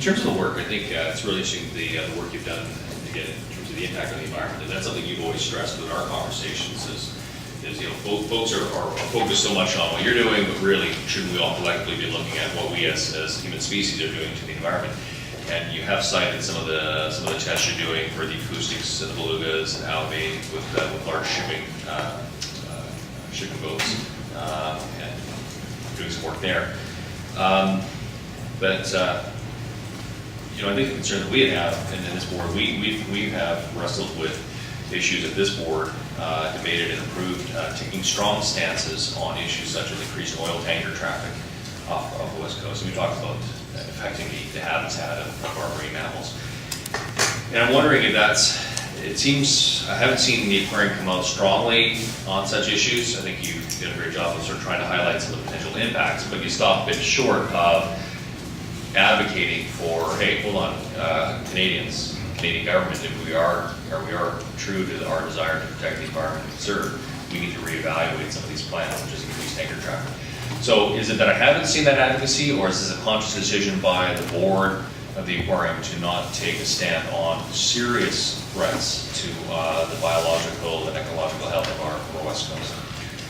terms of the work, I think it's really interesting the work you've done again in terms of the impact on the environment, and that's something you've always stressed with our conversations is you know, folks are focused so much on what you're doing, but really shouldn't we all collectively be looking at what we as human species are doing to the environment? And you have cited some of the tests you're doing for the acoustics and the belugas and algae with large shipping boats, and doing some work there. But you know, I think the concern that we have, and in this board, we have wrestled with issues at this board, debated and approved, taking strong stances on issues such as increased oil tanker traffic off the West Coast. And we talked about affecting the habitat of our marine mammals. And I'm wondering if it seems, I haven't seen the aquarium come out strongly on such issues. I think you did a great job of sort of trying to highlight some of the potential impacts, but you stop a bit short of advocating for, hey, hold on, Canadian government, if we are true to our desire to protect the environment and conserve, we need to reevaluate some of these plans, such as increased tanker traffic. So is it that I haven't seen that advocacy, or is this a conscious decision by the board of the aquarium to not take a stand on serious threats to the biological and ecological health of our West Coast?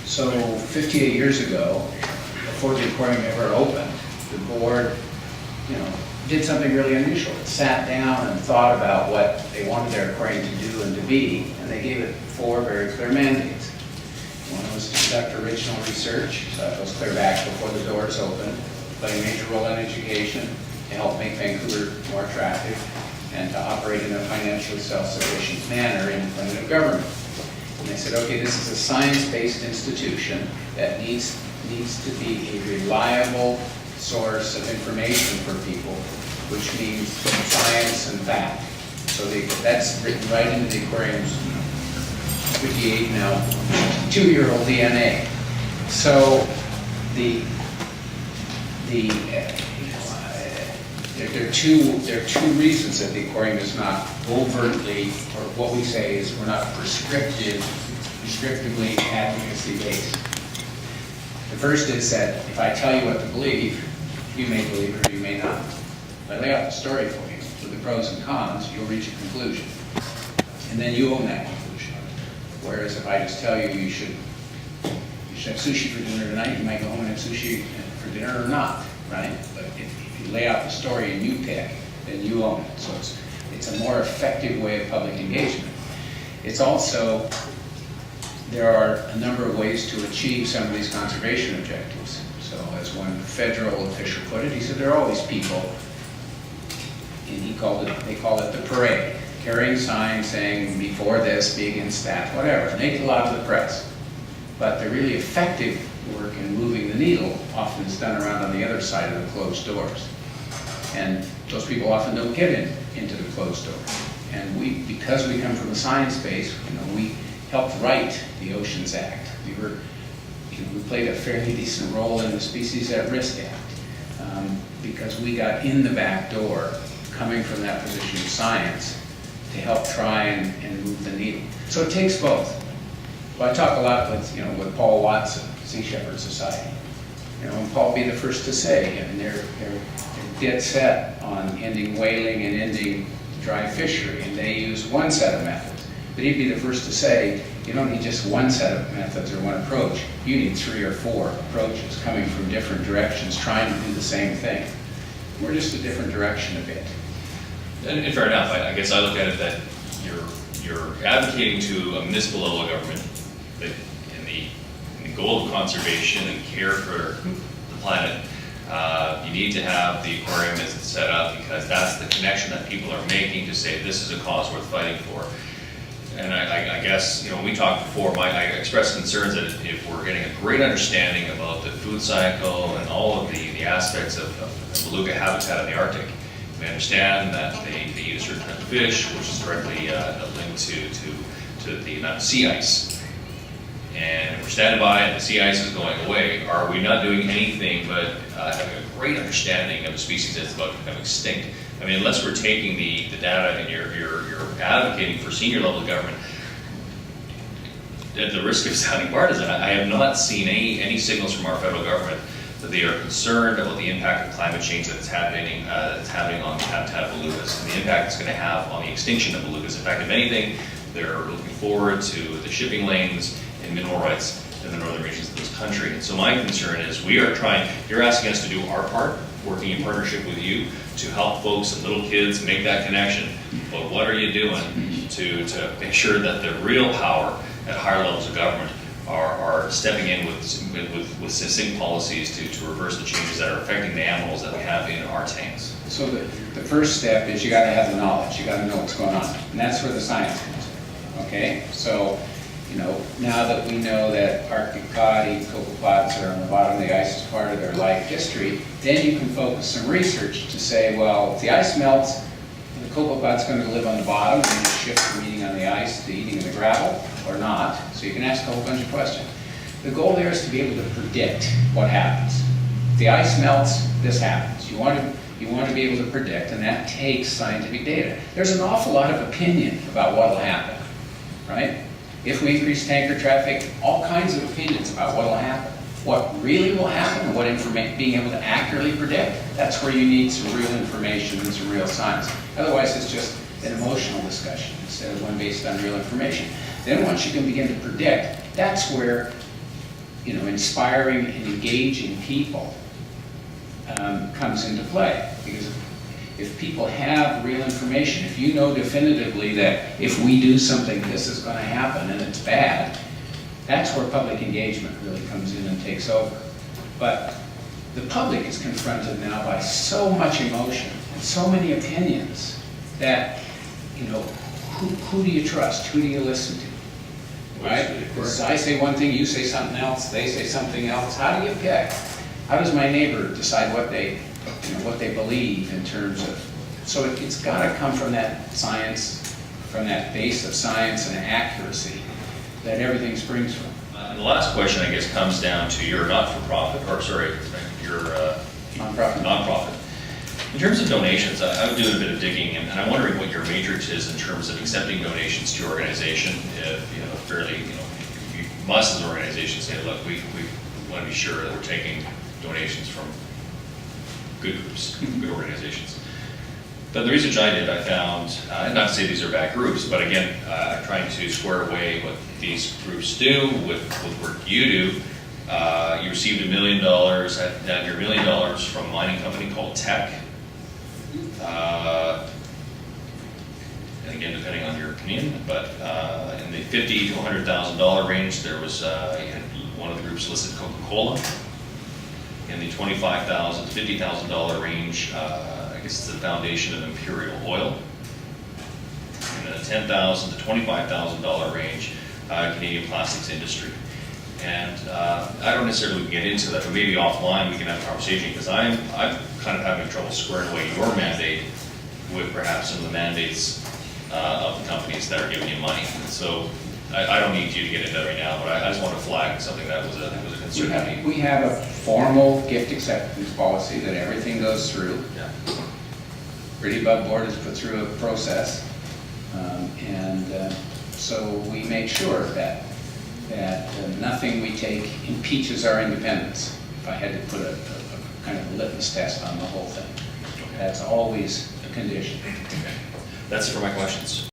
So 58 years ago, before the aquarium ever opened, the board, you know, did something really unusual. It sat down and thought about what they wanted their aquarium to do and to be, and they gave it 4 very clear mandates. One was to conduct original research, so that was clear back before the doors opened, play a major role in education to help make Vancouver more attractive, and to operate in a financially self-sufficient manner independent of government. And they said, okay, this is a science-based institution that needs to be a reliable source of information for people, which means science and fact. So that's written right into the aquarium's 58 now 2-year-old DNA. So there are two reasons that the aquarium is not overtly, or what we say is we're not prescriptively advocacy based. The first is that if I tell you what to believe, you may believe it or you may not. If I lay out the story for you with the pros and cons, you'll reach a conclusion. And then you own that conclusion. Whereas if I just tell you you should have sushi for dinner tonight, you might go home and have sushi for dinner or not, right? But if you lay out the story and you pick, then you own it. So it's a more effective way of public engagement. It's also, there are a number of ways to achieve some of these conservation objectives. So as one federal official put it, he said there are always people, and they call it the parade, carrying signs saying before this, be against that, whatever. And they get a lot of the press. But the really effective work in moving the needle often is done around on the other side of the closed doors. And those people often don't get into the closed door. And because we come from a science base, we helped write the Oceans Act. We played a fairly decent role in the Species at Risk Act because we got in the back door, coming from that position of science, to help try and move the needle. So it takes both. Well, I talk a lot with Paul Watson, Sea Shepherd Society. And Paul be the first to say, they're dead set on ending whaling and ending dry fishery, and they use one set of methods. But he'd be the first to say, you don't need just one set of methods or one approach. You need 3 or 4 approaches coming from different directions, trying to do the same thing. We're just a different direction a bit. And fair enough. I guess I look at it that you're advocating to a municipal level of government that in the goal of conservation and care for the planet, you need to have the aquarium as it's set up because that's the connection that people are making to say this is a cause worth fighting for. And I guess, when we talked before, I expressed concerns that if we're getting a great understanding about the food cycle and all of the aspects of beluga habitat in the Arctic, we understand that they eat a certain type of fish, which is directly linked to the amount of sea ice. And if we're standing by and the sea ice is going away, are we not doing anything but having a great understanding of a species that's about to become extinct? I mean, unless we're taking the data and you're advocating for senior level government, at the risk of sounding partisan, I have not seen any signals from our federal government that they are concerned about the impact of climate change that's happening on the have belugas and the impact it's going to have on the extinction of belugas. In fact, if anything, they're looking forward to the shipping lanes and mineral rights in the northern regions of this country. And so my concern is you're asking us to do our part, working in partnership with you to help folks and little kids make that connection. But what are you doing to make sure that the real power at higher levels of government are stepping in with succinct policies to reverse the changes that are affecting the animals that we have in our tanks? So the first step is you got to have the knowledge. You got to know what's going on, and that's where the science comes in. Okay, so now that we know that Arctic cod eat copepods are on the bottom of the ice as part of their life history, then you can focus some research to say, well, if the ice melts, the copepod's going to live on the bottom and just shift from eating on the ice to eating in the gravel or not. So you can ask a whole bunch of questions. The goal there is to be able to predict what happens. If the ice melts, this happens. You want to be able to predict, and that takes scientific data. There's an awful lot of opinion about what will happen, right? If we increase tanker traffic, all kinds of opinions about what will happen. What really will happen, and what being able to accurately predict, that's where you need some real information and some real science. Otherwise, it's just an emotional discussion instead of one based on real information. Then once you can begin to predict, that's where inspiring and engaging people comes into play. Because if people have real information, if you know definitively that if we do something, this is going to happen and it's bad, that's where public engagement really comes in and takes over. But the public is confronted now by so much emotion and so many opinions that, who do you trust? Who do you listen to? Right? Because I say one thing, you say something else, they say something else. How do you pick? How does my neighbor decide what they believe in terms of? So it's got to come from that science, from that base of science and accuracy that everything springs from. And the last question, I guess, comes down to your not-for-profit, your nonprofit. In terms of donations, I'm doing a bit of digging, and I'm wondering what your matrix is in terms of accepting donations to your organization. You must, as an organization, say, look, we want to be sure that we're taking donations from good groups, good organizations. But the research I did, I found, and not to say these are bad groups, but again, trying to square away what these groups do with work you do. You received $1 million, had your $1 million from a mining company called Teck. And again, depending on your opinion, but in the $50,000 to $100,000 range, there was one of the groups listed Coca-Cola. In the $25,000 to $50,000 range, I guess it's the Foundation of Imperial Oil. In the $10,000 to $25,000 range, Canadian Plastics Industry. And I don't necessarily get into that, but maybe offline we can have a conversation, because I'm kind of having trouble squaring away your mandate with perhaps some of the mandates of the companies that are giving you money. And so I don't need you to get into that right now, but I just want to flag something that was a concern to me. We have a formal gift acceptance policy that everything goes through. Yeah. Pretty Above Board is put through a process, so we make sure that nothing we take impeaches our independence. If I had to put a kind of litmus test on the whole thing, that's always a condition. Okay. That's it for my questions.